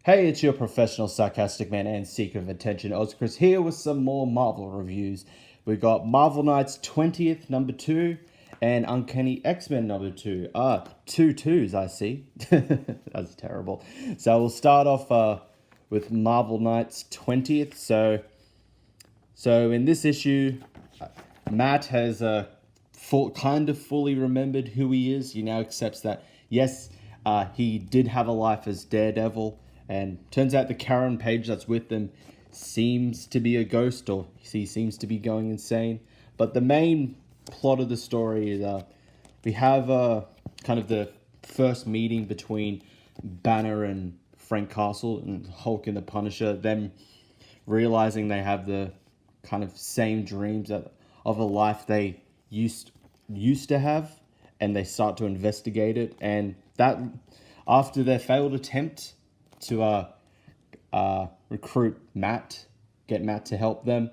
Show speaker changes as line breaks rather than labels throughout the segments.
Hey, it's your professional sarcastic man and seeker of attention, Ozchris, here with some more Marvel reviews. We got Marvel Knights 20th, number 2, and Uncanny X-Men number 2. Two twos, I see. That's terrible. So we'll start off with Marvel Knights 20th. So in this issue, Matt has kind of fully remembered who he is. He now accepts that, yes, he did have a life as Daredevil, and turns out the Karen Page that's with him seems to be a ghost, or he seems to be going insane. But the main plot of the story is we have kind of the first meeting between Banner and Frank Castle and Hulk and the Punisher, them realizing they have the kind of same dreams of a life they used to have, and they start to investigate it. And that, after their failed attempt to recruit Matt, get Matt to help them,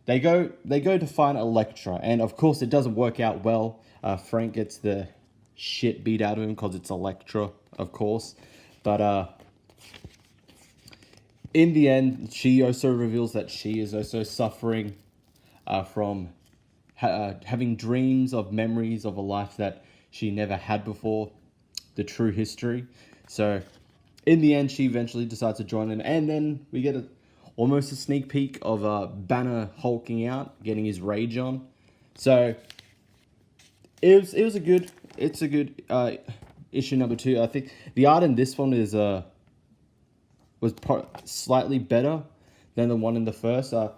they go to find Elektra, and of course it doesn't work out well. Frank gets the shit beat out of him because it's Elektra, of course, but in the end, she also reveals that she is also suffering from having dreams of memories of a life that she never had before, the true history. So, in the end, she eventually decides to join him, and then we get almost a sneak peek of Banner hulking out, getting his rage on. So, it's a good issue number 2. I think the art in this one is slightly better than the one in the first. I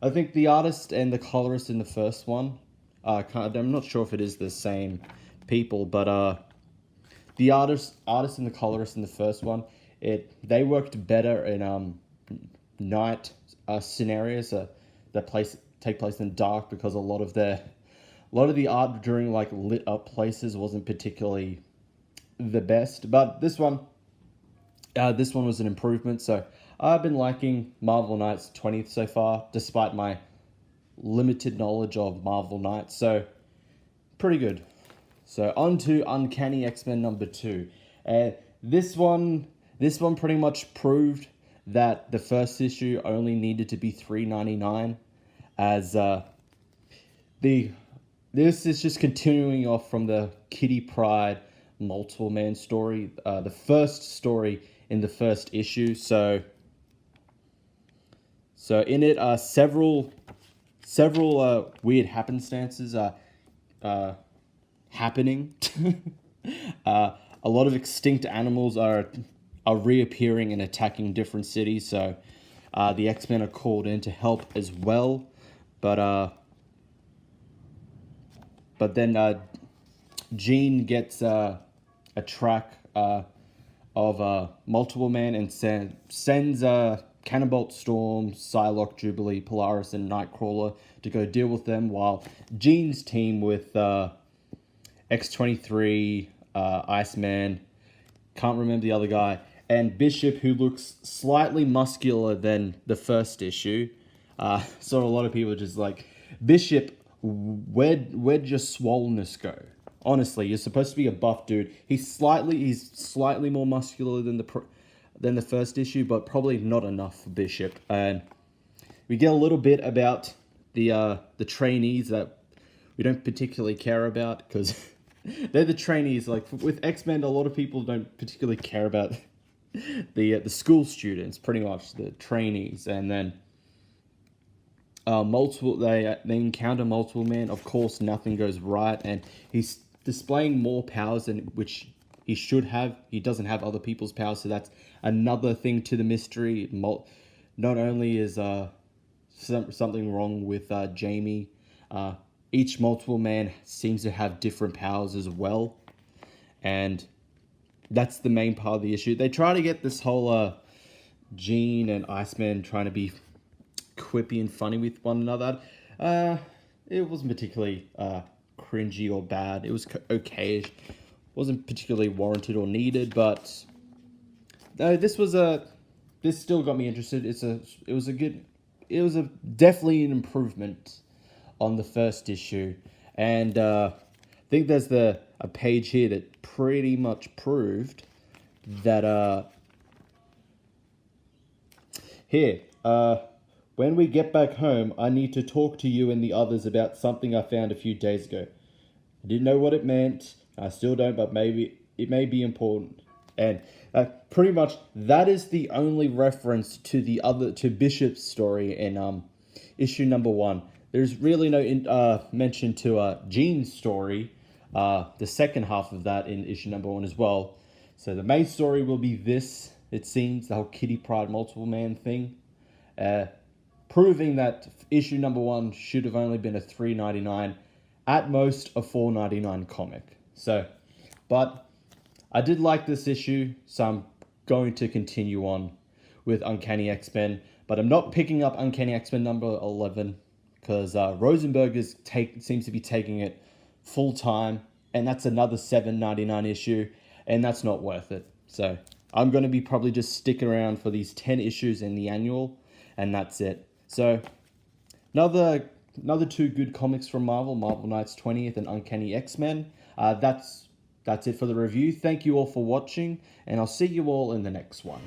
think the artist and the colorist in the first one, I'm not sure if it is the same people, but the artist and the colorist in the first one, they worked better in night scenarios that take place in dark, because a lot of the art during like lit up places wasn't particularly the best. But this one was an improvement. So I've been liking Marvel Knights 20th so far, despite my limited knowledge of Marvel Knights. So pretty good. So on to Uncanny X-Men number 2. This one pretty much proved that the first issue only needed to be $3.99, as this is just continuing off from the Kitty Pryde multiple man story, the first story in the first issue. So in it, several weird happenstances are happening. A lot of extinct animals are reappearing and attacking different cities. So the X-Men are called in to help as well, but then Jean gets a track of Multiple Man and sends Cannonbolt, Storm, Psylocke, Jubilee, Polaris, and Nightcrawler to go deal with them, while Jean's team with X-23, Iceman, can't remember the other guy, and Bishop, who looks slightly muscular than the first issue. So a lot of people are just like, Bishop, where'd your swollenness go? Honestly, you're supposed to be a buff dude. He's slightly more muscular than the first issue, but probably not enough for Bishop. And we get a little bit about the trainees that we don't particularly care about, because they're the trainees. Like with X-Men, a lot of people don't particularly care about the school students, pretty much the trainees. And then they encounter Multiple Man. Of course, nothing goes right, and he's displaying more powers than which he should have. He doesn't have other people's powers, so that's another thing to the mystery. Not only is something wrong with Jamie, each Multiple Man seems to have different powers as well, and that's the main part of the issue. They try to get this whole Jean and Iceman trying to be quippy and funny with one another. It wasn't particularly cringy or bad. It was okay. Wasn't particularly warranted or needed, but this still got me interested. It was definitely an improvement on the first issue, and I think there's a page here that pretty much proved that Here, when we get back home, I need to talk to you and the others about something I found a few days ago. I didn't know what it meant. I still don't, but maybe it may be important. And pretty much that is the only reference to Bishop's story in issue number 1. There's really no mention to Jean's story, the second half of that in issue number 1 as well. So the main story will be this. It seems the whole Kitty Pryde multiple man thing, proving that issue number 1 should have only been a $3.99, at most a $4.99 comic. So, but I did like this issue, so I'm going to continue on with Uncanny X-Men. But I'm not picking up Uncanny X-Men number 11 because Rosenberg seems to be taking it full time, and that's another $7.99 issue, and that's not worth it. So I'm going to be probably just sticking around for these 10 issues in the annual, and that's it. So another 2 good comics from Marvel Knights 20th and Uncanny X-Men. That's it for the review. Thank you all for watching, and I'll see you all in the next one.